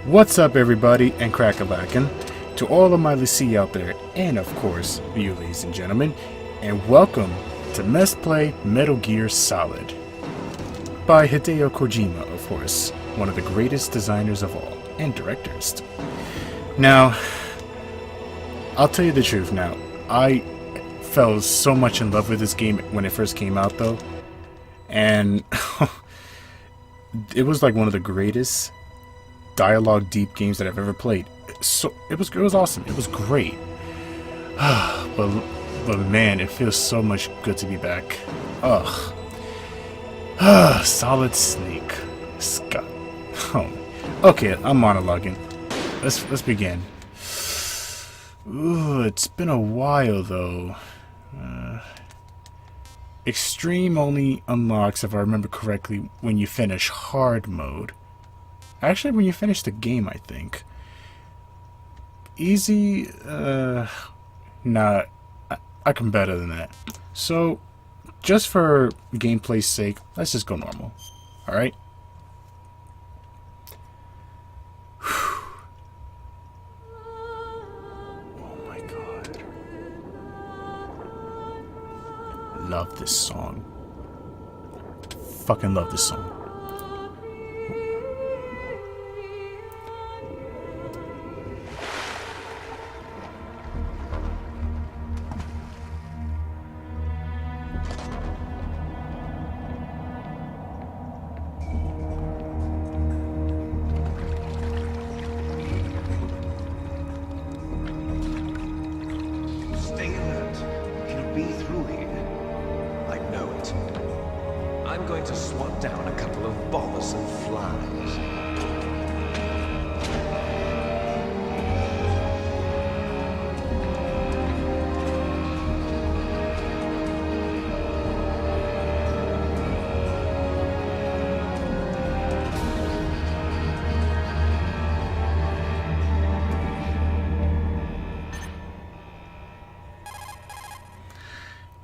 What's up, everybody, and crack-a-lackin' to all of my Lucy out there, and of course, you ladies and gentlemen, and welcome to Let's Play Metal Gear Solid by Hideo Kojima, of course, one of the greatest designers of all, and directors. Now, I'll tell you the truth now, I fell so much in love with this game when it first came out, though, and it was like one of the greatest dialogue deep games that I've ever played. So it was awesome. It was great. but man, it feels so much good to be back. Ugh. Solid Snake. Scott. Oh. Okay, I'm monologuing. Let's begin. Ooh, it's been a while though. Extreme only unlocks, if I remember correctly, when you finish hard mode. Actually, when you finish the game, I think. Easy, nah, I can better than that. So, just for gameplay's sake, let's just go normal. Alright? Oh my god. Love this song. Fucking love this song. Stay alert. He'll be through here. I know it. I'm going to swat down a couple of bothersome flies.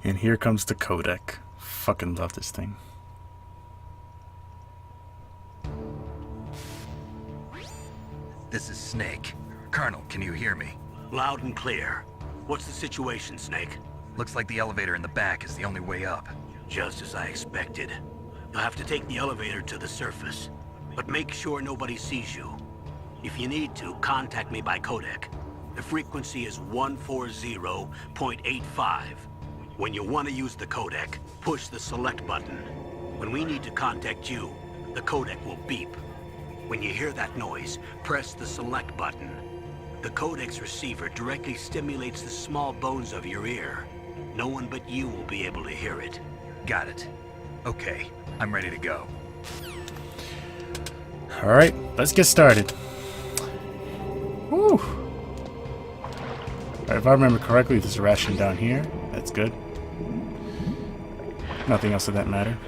And here comes the codec. Fucking love this thing. This is Snake. Colonel, can you hear me? Loud and clear. What's the situation, Snake? Looks like the elevator in the back is the only way up. Just as I expected. You'll have to take the elevator to the surface. But make sure nobody sees you. If you need to, contact me by codec. The frequency is 140.85. When you want to use the codec, push the select button. When we need to contact you, the codec will beep. When you hear that noise, press the select button. The codec's receiver directly stimulates the small bones of your ear. No one but you will be able to hear it. Got it. Okay, I'm ready to go. Alright, let's get started. Whew. Alright, if I remember correctly, there's a ration down here. That's good. Nothing else of that matter.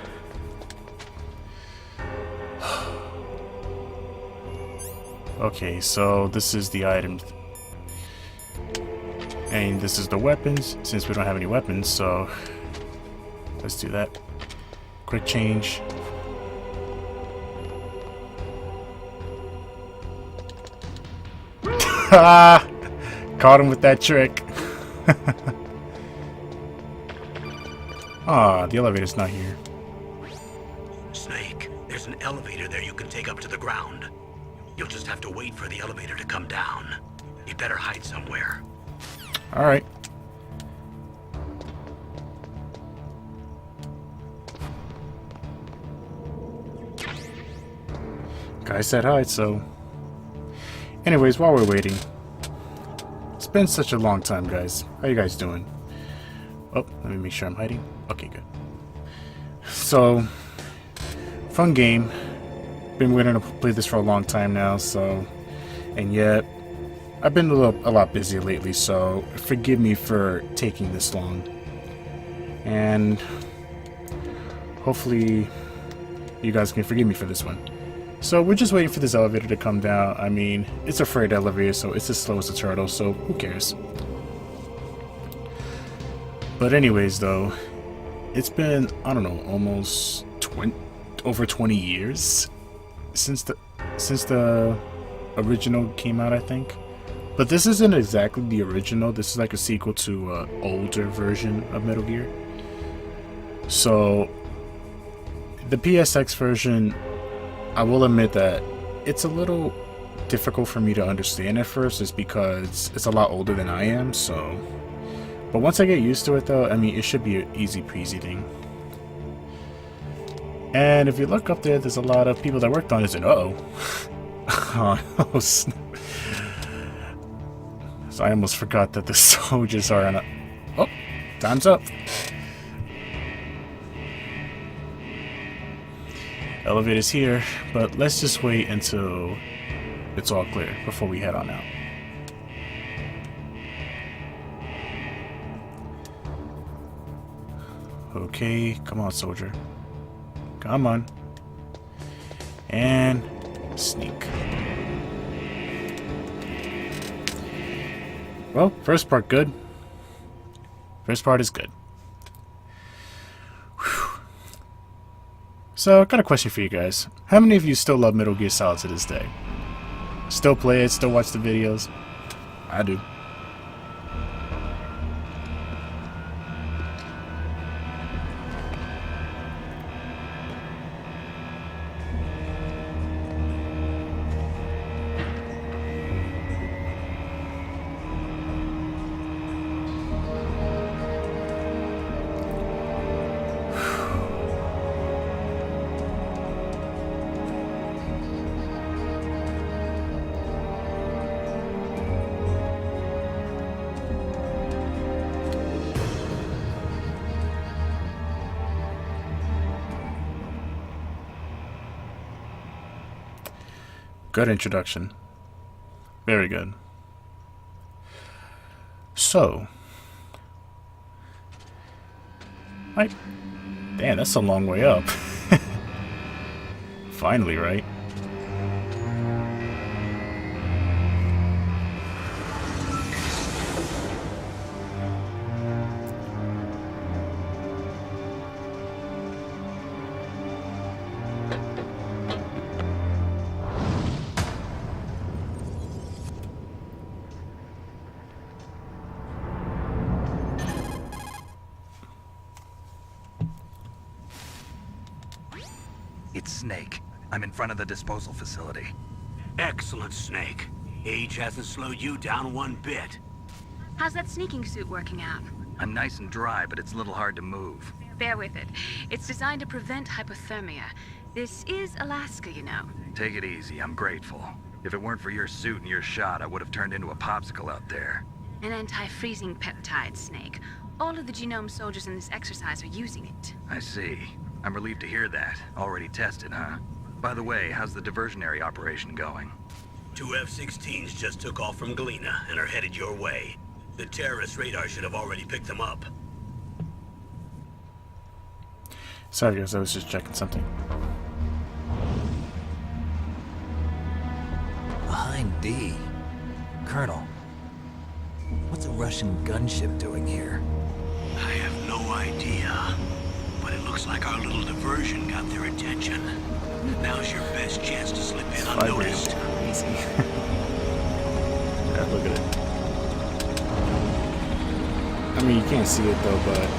Okay, so this is the items. And this is the weapons, since we don't have any weapons, so let's do that. Quick change. Ha! Caught him with that trick. Ah, the elevator's not here. Snake, there's an elevator there you can take up to the ground. You'll just have to wait for the elevator to come down. You better hide somewhere. Alright. Guy said hi, so... Anyways, while we're waiting... It's been such a long time, guys. How you guys doing? Oh, let me make sure I'm hiding. Okay, good. So... Fun game. Been waiting to play this for a long time now, so... And yet... I've been a lot busy lately, so forgive me for taking this long. And... Hopefully... You guys can forgive me for this one. So we're just waiting for this elevator to come down. I mean, it's a freight elevator, so it's as slow as a turtle, so who cares? But anyways, though, it's been, I don't know, almost over 20 years since the original came out, I think. But this isn't exactly the original. This is like a sequel to an older version of Metal Gear. So, the PSX version, I will admit that it's a little difficult for me to understand at first, is because it's a lot older than I am, so... But once I get used to it, though, I mean, it should be an easy peasy thing. And if you look up there, there's a lot of people that worked on it, and oh, so I almost forgot that the soldiers are on a... Oh, time's up. Elevator's here, but let's just wait until it's all clear before we head on out. Okay, come on, soldier. Come on. And sneak. Well, first part good. First part is good. Whew. So, I got a question for you guys. How many of you still love Metal Gear Solid to this day? Still play it, still watch the videos? I do. Good introduction. Very good. So, damn, that's a long way up. Finally, right? It's Snake. I'm in front of the disposal facility. Excellent, Snake. Age hasn't slowed you down one bit. How's that sneaking suit working out? I'm nice and dry, but it's a little hard to move. Bear with it. It's designed to prevent hypothermia. This is Alaska, you know. Take it easy, I'm grateful. If it weren't for your suit and your shot, I would have turned into a popsicle out there. An anti-freezing peptide, Snake. All of the genome soldiers in this exercise are using it. I see. I'm relieved to hear that. Already tested, huh? By the way, how's the diversionary operation going? 2 F-16s just took off from Galena and are headed your way. The terrorist radar should have already picked them up. Sorry guys, I was just checking something. Behind D. Colonel, what's a Russian gunship doing here? I have no idea. But it looks like our little diversion got their attention. Now's your best chance to slip in unnoticed. Crazy. Yeah, look at it. I mean, you can't see it though, but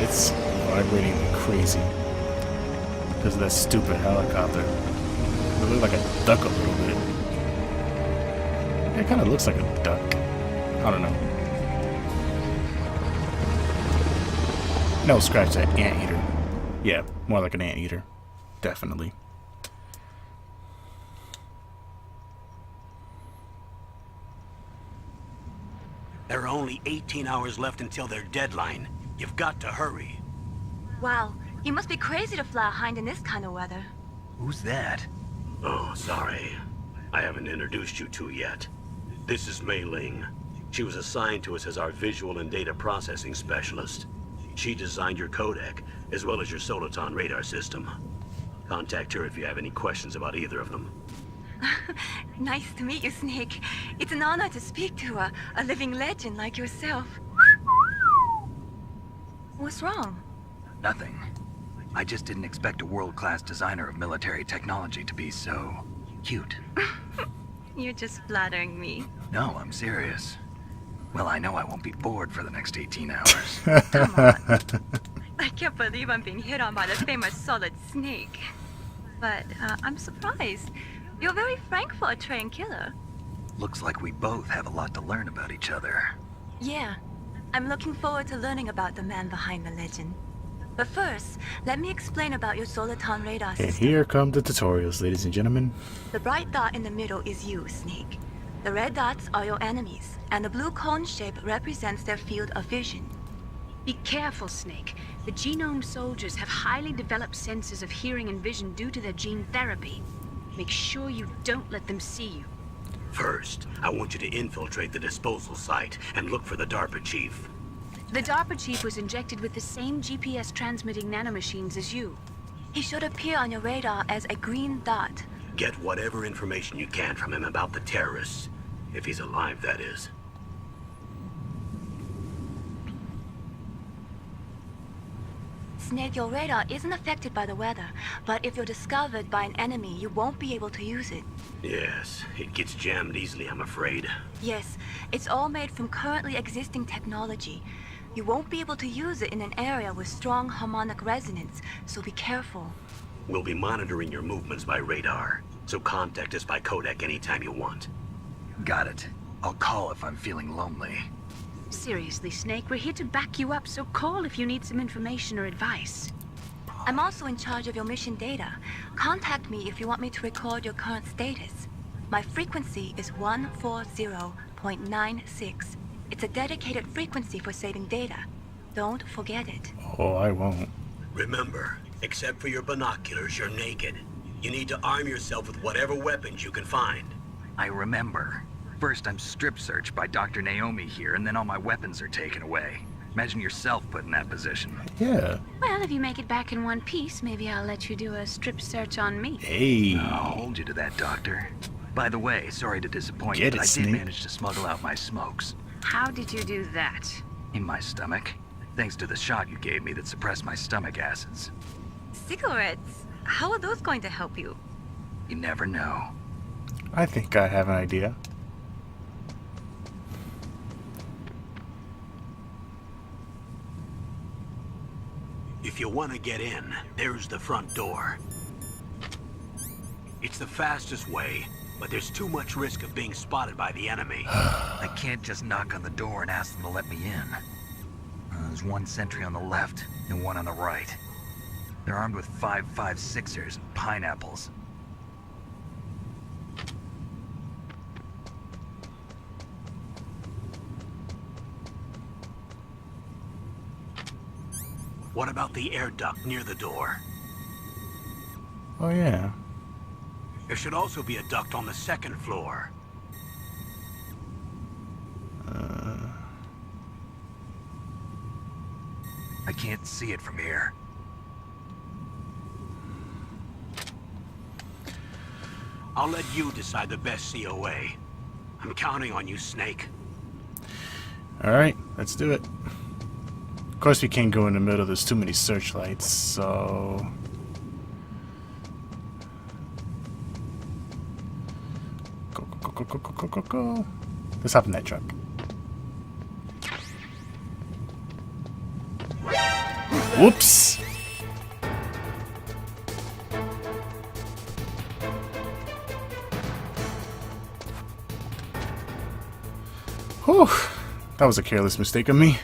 it's vibrating crazy because of that stupid helicopter. It looks like a duck a little bit. It kind of looks like a duck. I don't know. No, scratch that. Anteater. Yeah, more like an anteater. Definitely. There are only 18 hours left until their deadline. You've got to hurry. Wow, you must be crazy to fly a hind in this kind of weather. Who's that? Oh, sorry. I haven't introduced you to yet. This is Mei Ling. She was assigned to us as our visual and data processing specialist. She designed your codec, as well as your Soliton radar system. Contact her if you have any questions about either of them. Nice to meet you, Snake. It's an honor to speak to a living legend like yourself. What's wrong? Nothing. I just didn't expect a world-class designer of military technology to be so cute. You're just flattering me. No, I'm serious. Well, I know I won't be bored for the next 18 hours. Come on. I can't believe I'm being hit on by the famous Solid Snake. But I'm surprised. You're very frank for a trained killer. Looks like we both have a lot to learn about each other. Yeah. I'm looking forward to learning about the man behind the legend. But first, let me explain about your Soliton radar And system. here come the tutorials, ladies and gentlemen. The bright dot in the middle is you, Snake. The red dots are your enemies, and the blue cone shape represents their field of vision. Be careful, Snake. The genome soldiers have highly developed senses of hearing and vision due to their gene therapy. Make sure you don't let them see you. First, I want you to infiltrate the disposal site and look for the DARPA chief. The DARPA chief was injected with the same GPS transmitting nanomachines as you. He should appear on your radar as a green dot. Get whatever information you can from him about the terrorists. If he's alive, that is. Snake, your radar isn't affected by the weather, but if you're discovered by an enemy, you won't be able to use it. Yes, it gets jammed easily, I'm afraid. Yes, it's all made from currently existing technology. You won't be able to use it in an area with strong harmonic resonance, so be careful. We'll be monitoring your movements by radar, so contact us by codec anytime you want. Got it. I'll call if I'm feeling lonely. Seriously, Snake, we're here to back you up, so call if you need some information or advice. I'm also in charge of your mission data. Contact me if you want me to record your current status. My frequency is 140.96. It's a dedicated frequency for saving data. Don't forget it. Oh, I won't. Remember, except for your binoculars, you're naked. You need to arm yourself with whatever weapons you can find. I remember. First, I'm strip searched by Dr. Naomi here, and then all my weapons are taken away. Imagine yourself put in that position. Yeah. Well, if you make it back in one piece, maybe I'll let you do a strip search on me. Hey. I'll hold you to that, Doctor. By the way, sorry to disappoint you, Get but it, I Snake. did manage to smuggle out my smokes. How did you do that? In my stomach. Thanks to the shot you gave me that suppressed my stomach acids. Cigarettes? How are those going to help you? You never know. I think I have an idea. If you want to get in, there's the front door. It's the fastest way, but there's too much risk of being spotted by the enemy. I can't just knock on the door and ask them to let me in. There's one sentry on the left and one on the right. They're armed with 5.56ers and pineapples. What about the air duct near the door? Oh, yeah. There should also be a duct on the second floor. I can't see it from here. I'll let you decide the best COA. I'm counting on you, Snake. Alright, let's do it. Of course, we can't go in the middle. There's too many searchlights, so... Go, go, go, go, go, go, go, go. Let's hop in that truck. Whoops! Whew. That was a careless mistake of me.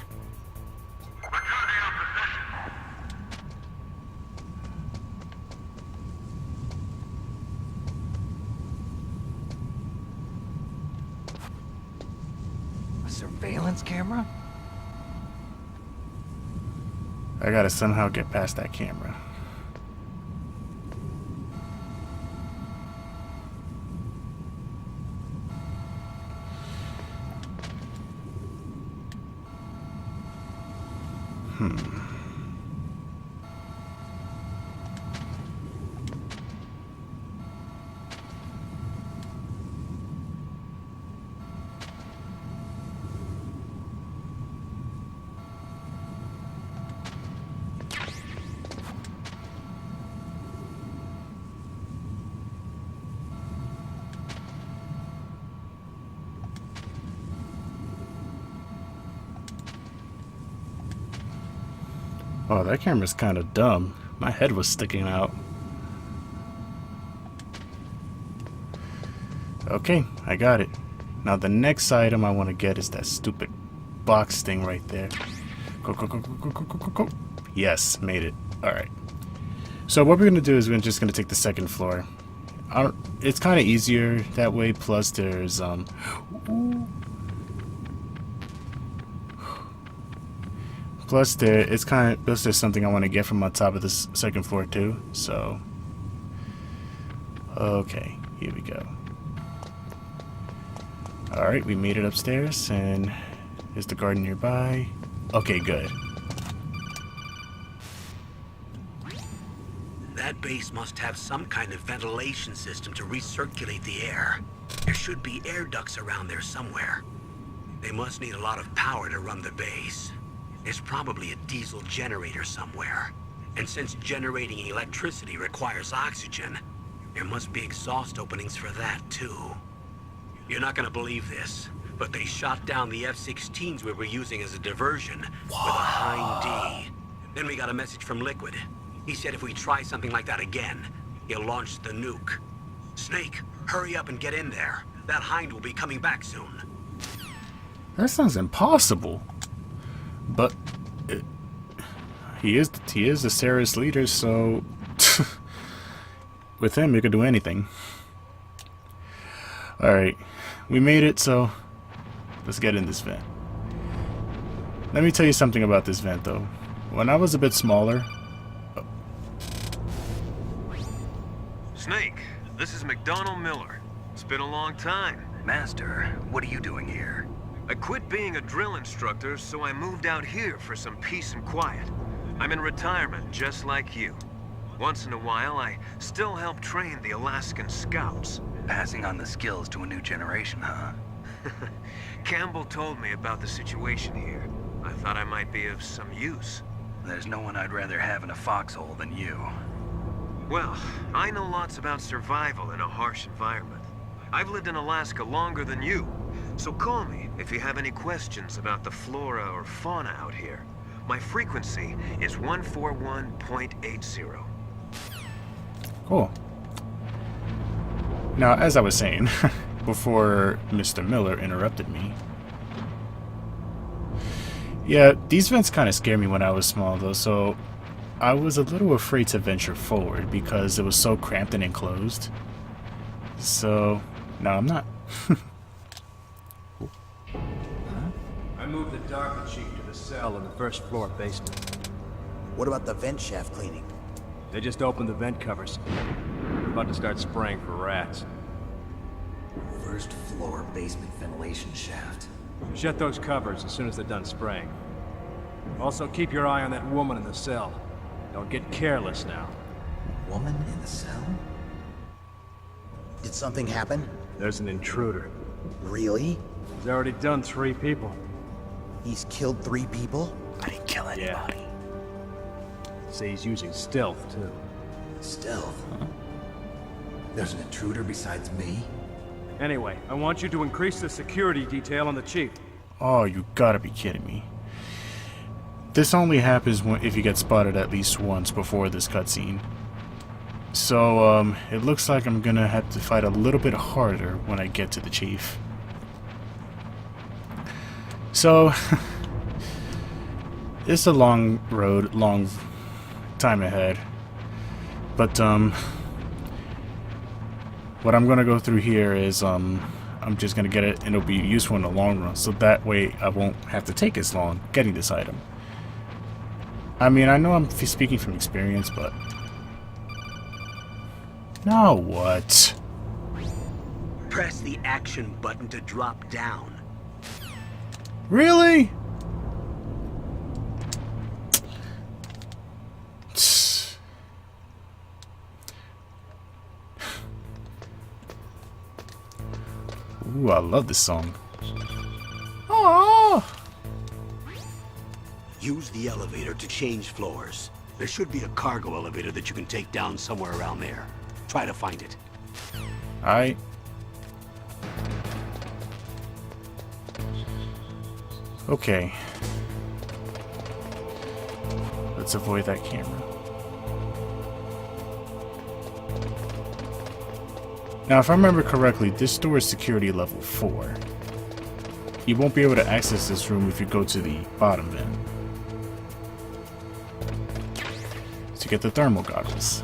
A surveillance camera? I gotta somehow get past that camera. Oh, that camera's kind of dumb. My head was sticking out. Okay, I got it. Now the next item I want to get is that stupid box thing right there. Go, go, go, go, go, go, go, go, go. Yes, made it. Alright. So what we're going to do is we're just going to take the second floor. It's kind of easier that way, plus there's, plus there's something I want to get from on top of this second floor too, so. Okay, here we go. Alright, we made it upstairs, and there's the garden nearby. Okay, good. That base must have some kind of ventilation system to recirculate the air. There should be air ducts around there somewhere. They must need a lot of power to run the base. There's probably a diesel generator somewhere. And since generating electricity requires oxygen, there must be exhaust openings for that too. You're not gonna believe this, but they shot down the F-16s we were using as a diversion with a Hind D. Then we got a message from Liquid. He said if we try something like that again, he'll launch the nuke. Snake, hurry up and get in there. That Hind will be coming back soon. That sounds impossible. But he is the Ceres leader, so with him you could do anything. Alright, we made it, so let's get in this vent. Let me tell you something about this vent though. When I was a bit smaller... Snake, this is McDonald Miller. It's been a long time. Master, what are you doing here? I quit being a drill instructor, so I moved out here for some peace and quiet. I'm in retirement, just like you. Once in a while, I still help train the Alaskan Scouts. Passing on the skills to a new generation, huh? Campbell told me about the situation here. I thought I might be of some use. There's no one I'd rather have in a foxhole than you. Well, I know lots about survival in a harsh environment. I've lived in Alaska longer than you, so call me if you have any questions about the flora or fauna out here. My frequency is 141.80. Cool. Now, as I was saying, before Mr. Miller interrupted me. Yeah, these vents kind of scared me when I was small though, so I was a little afraid to venture forward because it was so cramped and enclosed. So, no, I'm not. I moved the Darker Chief to the cell in the first floor basement. What about the vent shaft cleaning? They just opened the vent covers. They're about to start spraying for rats. First floor basement ventilation shaft. Shut those covers as soon as they're done spraying. Also, keep your eye on that woman in the cell. Don't get careless now. Woman in the cell? Did something happen? There's an intruder. Really? He's already done 3 people. He's killed 3 people? I didn't kill anybody. Say he's using stealth, too. Stealth? There's an intruder besides me? Anyway, I want you to increase the security detail on the Chief. Oh, you gotta be kidding me. This only happens if you get spotted at least once before this cutscene. So, it looks like I'm gonna have to fight a little bit harder when I get to the Chief. So, it's a long road, long time ahead. But, what I'm gonna go through here is, I'm just gonna get it and it'll be useful in the long run. So that way I won't have to take as long getting this item. I mean, I know I'm speaking from experience, but... Now what? Press the action button to drop down. Really? Ooh, I love this song. Aww. Use the elevator to change floors. There should be a cargo elevator that you can take down somewhere around there. Try to find it. Alright. Okay. Let's avoid that camera. Now, if I remember correctly, this door is security level 4. You won't be able to access this room if you go to the bottom end. To get the thermal goggles.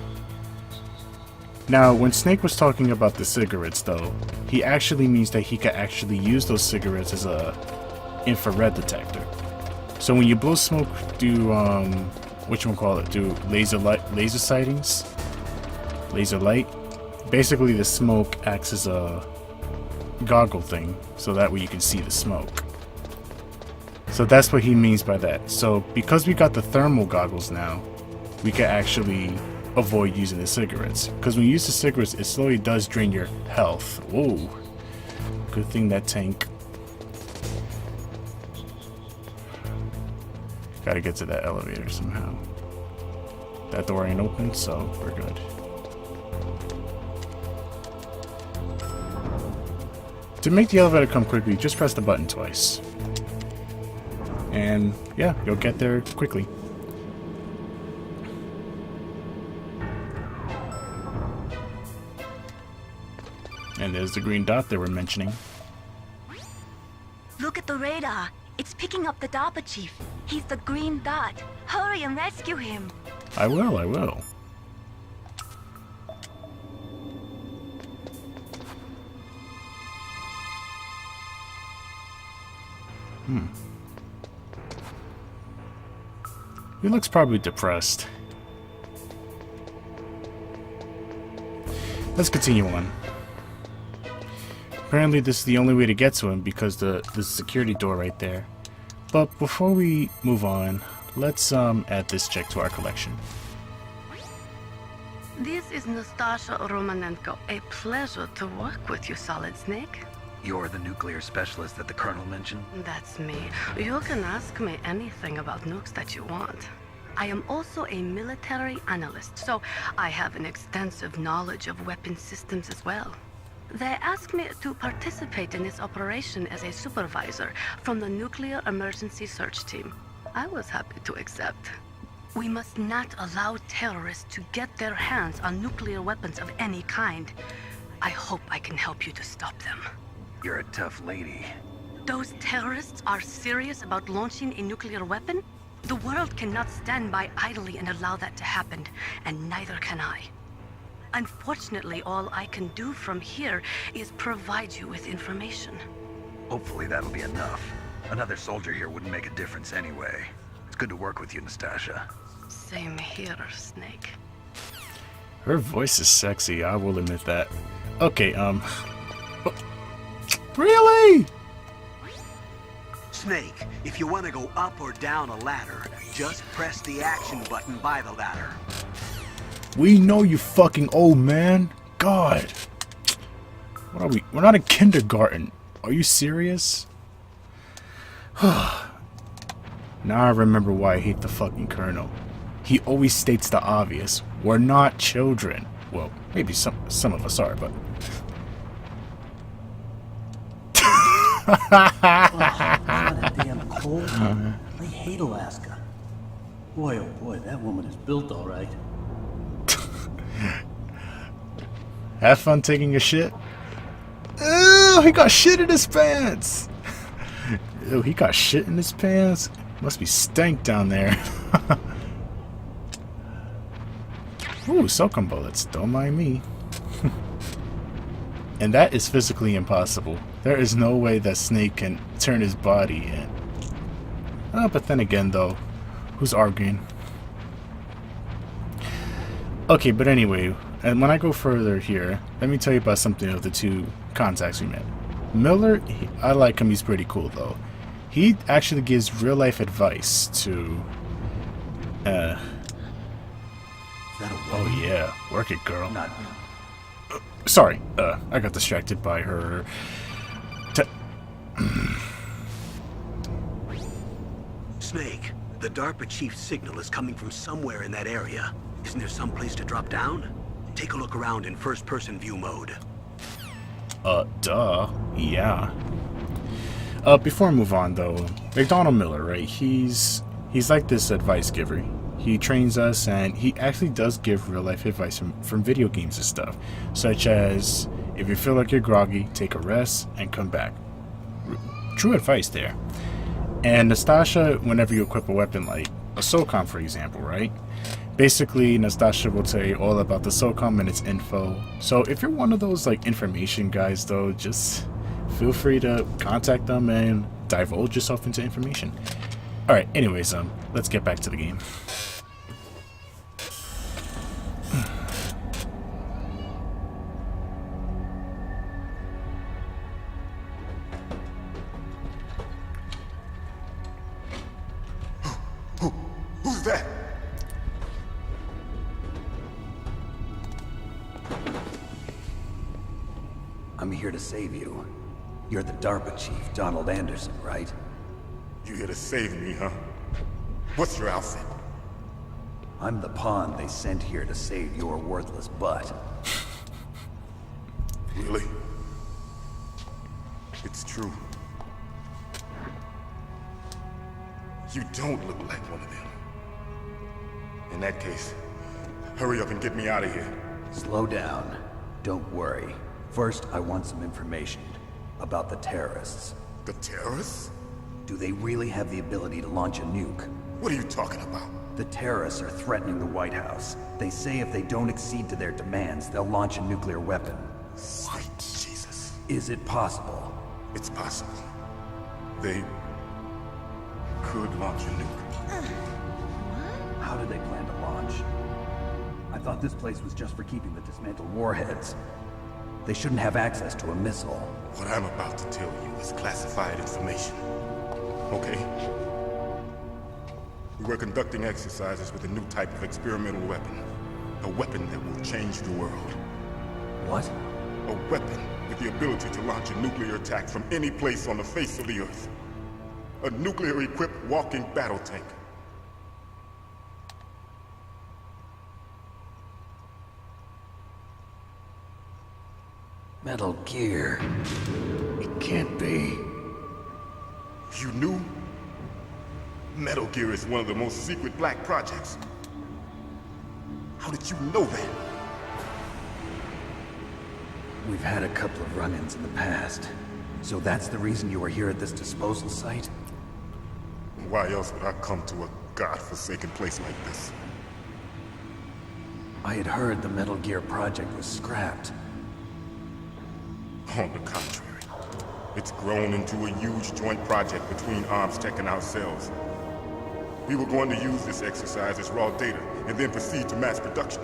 Now, when Snake was talking about the cigarettes, though, he actually means that he could actually use those cigarettes as a infrared detector. So when you blow smoke through, do laser sightings, laser light. Basically, the smoke acts as a goggle thing, so that way you can see the smoke. So that's what he means by that. So because we got the thermal goggles now, we can actually avoid using the cigarettes. Because when you use the cigarettes, it slowly does drain your health. Whoa. Good thing that tank. Gotta get to that elevator somehow. That door ain't open, so we're good. To make the elevator come quickly, just press the button twice. And yeah, you'll get there quickly. And there's the green dot they were mentioning. Look at the radar. It's picking up the DARPA chief. He's the green dot. Hurry and rescue him. I will. He looks probably depressed. Let's continue on. Apparently this is the only way to get to him because the security door right there. But before we move on, let's add this check to our collection. This is Nastasha Romanenko. A pleasure to work with you, Solid Snake. You're the nuclear specialist that the Colonel mentioned? That's me. You can ask me anything about nukes that you want. I am also a military analyst, so I have an extensive knowledge of weapon systems as well. They asked me to participate in this operation as a supervisor from the Nuclear Emergency Search Team. I was happy to accept. We must not allow terrorists to get their hands on nuclear weapons of any kind. I hope I can help you to stop them. You're a tough lady. Those terrorists are serious about launching a nuclear weapon? The world cannot stand by idly and allow that to happen, and neither can I. Unfortunately, all I can do from here is provide you with information. Hopefully that'll be enough. Another soldier here wouldn't make a difference anyway. It's good to work with you, Nastasha. Same here, Snake. Her voice is sexy, I will admit that. Okay, Really? Snake, if you want to go up or down a ladder, just press the action button by the ladder. We know you fucking old man. God. What are we? We're not in kindergarten. Are you serious? Now I remember why I hate the fucking Colonel. He always states the obvious. We're not children. Well, maybe some of us are, but... Oh, it's not a damn cold. I hate Alaska. Boy, oh boy, that woman is built all right. Have fun taking a shit. Ew, he got shit in his pants. Ew, he got shit in his pants. Must be stank down there. Ooh, soakum bullets. Don't mind me. And that is physically impossible. There is no way that Snake can turn his body in. But then again, though, who's arguing? Okay, but anyway, and when I go further here, let me tell you about something of the two contacts we met. Miller, I like him. He's pretty cool, though. He actually gives real-life advice to... Is that a woman? Oh yeah, work it, girl. Not Sorry, I got distracted by her. Snake, the DARPA chief's signal is coming from somewhere in that area. Isn't there some place to drop down? Take a look around in first-person view mode. Duh. Yeah. Before I move on, though, McDonald Miller, right? He's like this advice giver. He trains us, and he actually does give real-life advice from video games and stuff, such as, if you feel like you're groggy, take a rest and come back. True advice there. And Nastasha, whenever you equip a weapon like a SOCOM, for example, right? Basically, Nastasha will tell you all about the SOCOM and its info. So if you're one of those like information guys, though, just feel free to contact them and divulge yourself into information. All right. Anyways, let's get back to the game. Who's that? I'm here to save you. You're the DARPA chief, Donald Anderson, right? You here to save me, huh? What's your outfit? I'm the pawn they sent here to save your worthless butt. Really? It's true. You don't look like one of them. In that case, hurry up and get me out of here. Slow down. Don't worry. First, I want some information about the terrorists. The terrorists? Do they really have the ability to launch a nuke? What are you talking about? The terrorists are threatening the White House. They say if they don't accede to their demands, they'll launch a nuclear weapon. Sweet Jesus. Is it possible? It's possible. They could launch a nuke. How do they plan to launch? I thought this place was just for keeping the dismantled warheads. They shouldn't have access to a missile. What I'm about to tell you is classified information. Okay? We were conducting exercises with a new type of experimental weapon. A weapon that will change the world. What? A weapon with the ability to launch a nuclear attack from any place on the face of the Earth. A nuclear-equipped walking battle tank. Metal Gear. It can't be. You knew? Metal Gear is one of the most secret black projects. How did you know that? We've had a couple of run-ins in the past. So that's the reason you were here at this disposal site? Why else would I come to a godforsaken place like this? I had heard the Metal Gear project was scrapped. On the contrary, it's grown into a huge joint project between ArmsTech and ourselves. We were going to use this exercise as raw data, and then proceed to mass production.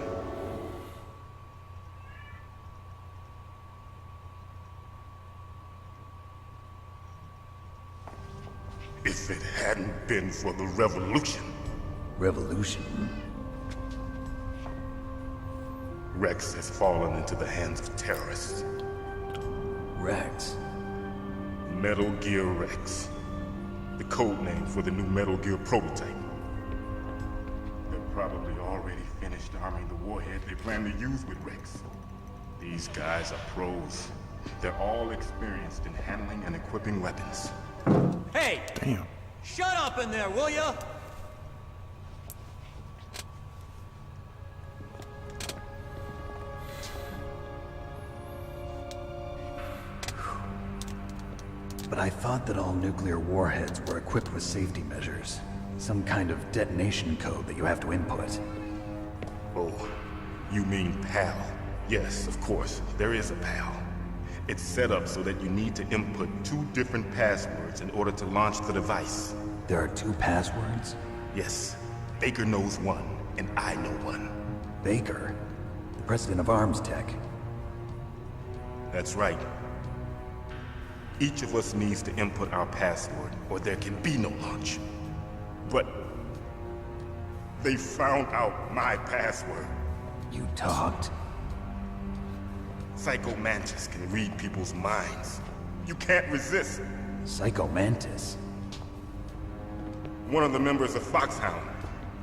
If it hadn't been for the revolution... Revolution? Rex has fallen into the hands of terrorists. Rex? Metal Gear Rex. The code name for the new Metal Gear prototype. They're probably already finished arming the warhead they plan to use with Rex. These guys are pros. They're all experienced in handling and equipping weapons. Hey! Damn. Shut up in there, will ya? But I thought that all nuclear warheads were equipped with safety measures. Some kind of detonation code that you have to input. Oh, you mean PAL? Yes, of course, there is a PAL. It's set up so that you need to input 2 different passwords in order to launch the device. There are 2 passwords? Yes, Baker knows one, and I know one. Baker? The president of ArmsTech? That's right. Each of us needs to input our password, or there can be no launch. But they found out my password. You talked? Psycho Mantis can read people's minds. You can't resist. Psycho Mantis? One of the members of Foxhound.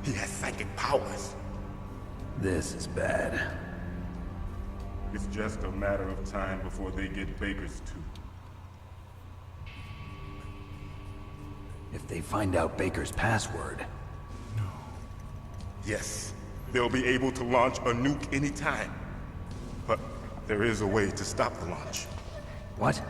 He has psychic powers. This is bad. It's just a matter of time before they get Baker's too. If they find out Baker's password... Yes, they'll be able to launch a nuke anytime. But there is a way to stop the launch. What?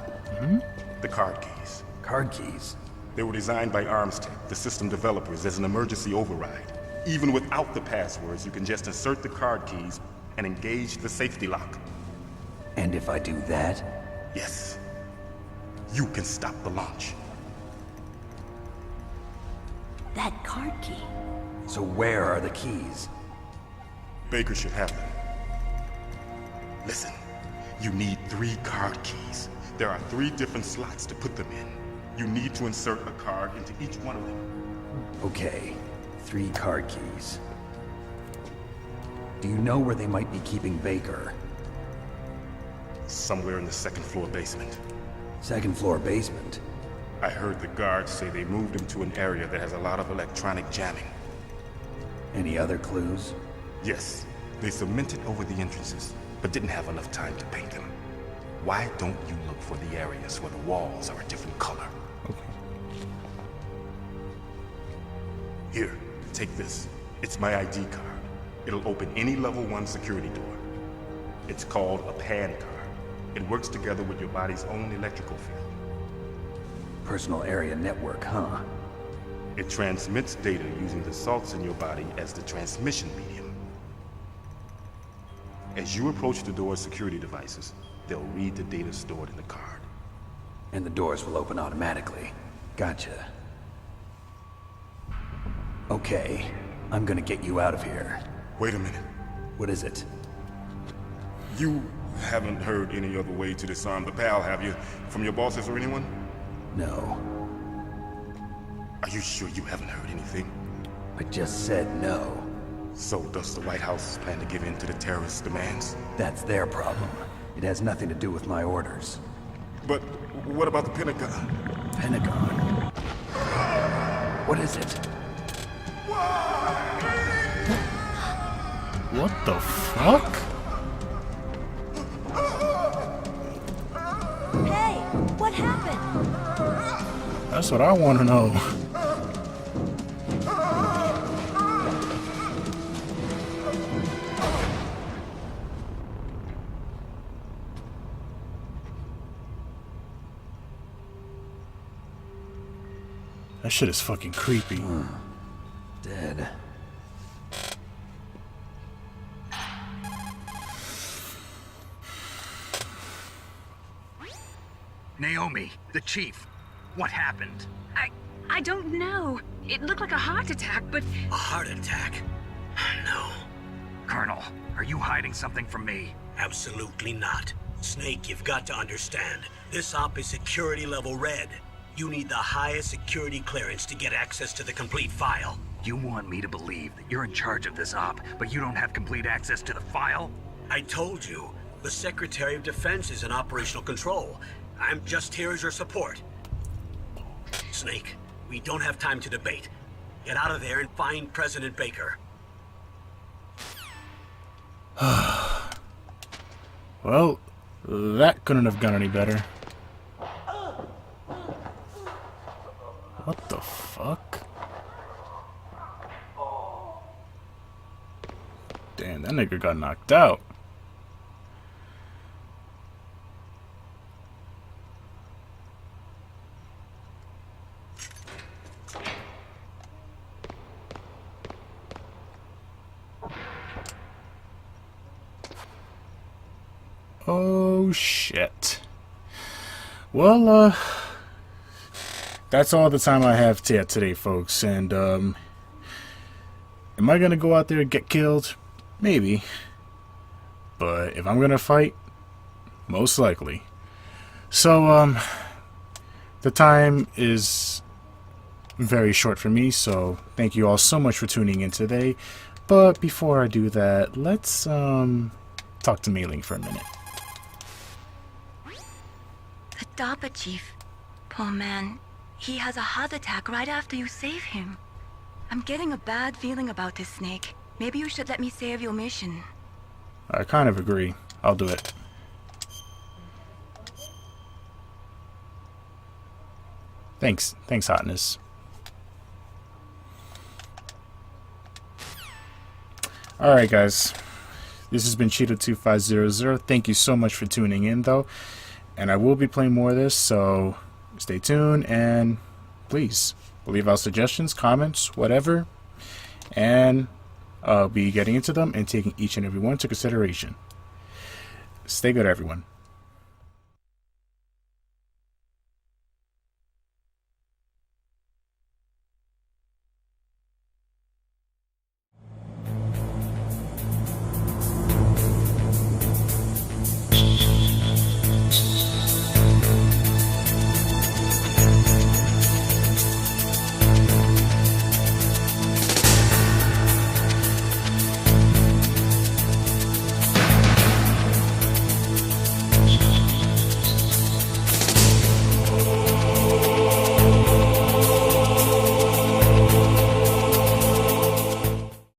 The card keys. Card keys? They were designed by Armstech, the system developers, as an emergency override. Even without the passwords, you can just insert the card keys and engage the safety lock. And if I do that? Yes. You can stop the launch. That card key. So where are the keys? Baker should have them. Listen, you need 3 card keys. There are 3 different slots to put them in. You need to insert a card into each one of them. Okay, 3 card keys. Do you know where they might be keeping Baker? Somewhere in the 2nd floor basement. 2nd floor basement? I heard the guards say they moved him to an area that has a lot of electronic jamming. Any other clues? Yes, they cemented over the entrances, but didn't have enough time to paint them. Why don't you look for the areas where the walls are a different color? Okay. Here, take this. It's my ID card. It'll open any level 1 security door. It's called a PAN card. It works together with your body's own electrical field. Personal area network, huh? It transmits data using the salts in your body as the transmission medium. As you approach the door's security devices, they'll read the data stored in the card. And the doors will open automatically. Gotcha. Okay, I'm gonna get you out of here. Wait a minute. What is it? You haven't heard any other way to disarm the PAL, have you? From your bosses or anyone? No. Are you sure you haven't heard anything? I just said no. So does the White House plan to give in to the terrorists' demands? That's their problem. It has nothing to do with my orders. But what about the Pentagon? Pentagon? What is it? What the fuck? Hey, what happened? That's what I want to know. That shit is fucking creepy. Dead. Naomi, the chief. What happened? I don't know. It looked like a heart attack, but... A heart attack? No. Colonel, are you hiding something from me? Absolutely not. Snake, you've got to understand. This op is security level red. You need the highest security clearance to get access to the complete file. You want me to believe that you're in charge of this op, but you don't have complete access to the file? I told you, the Secretary of Defense is in operational control. I'm just here as your support. Snake, we don't have time to debate. Get out of there and find President Baker. Well, that couldn't have gone any better. What the fuck? Damn, that nigga got knocked out. Oh shit. Well, that's all the time I have today, folks. And am I gonna go out there and get killed? Maybe. But if I'm gonna fight, most likely. So the time is very short for me, so thank you all so much for tuning in today. But before I do that, let's talk to Mei Ling for a minute. The DARPA chief. Poor man. He has a heart attack right after you save him. I'm getting a bad feeling about this, Snake. Maybe you should let me save your mission. I kind of agree. I'll do it. Thanks, Hotness. Alright, guys. This has been Cheetah2500. Thank you so much for tuning in, though. And I will be playing more of this, so stay tuned. And please leave out suggestions, comments, whatever. And I'll be getting into them and taking each and every one into consideration. Stay good, everyone.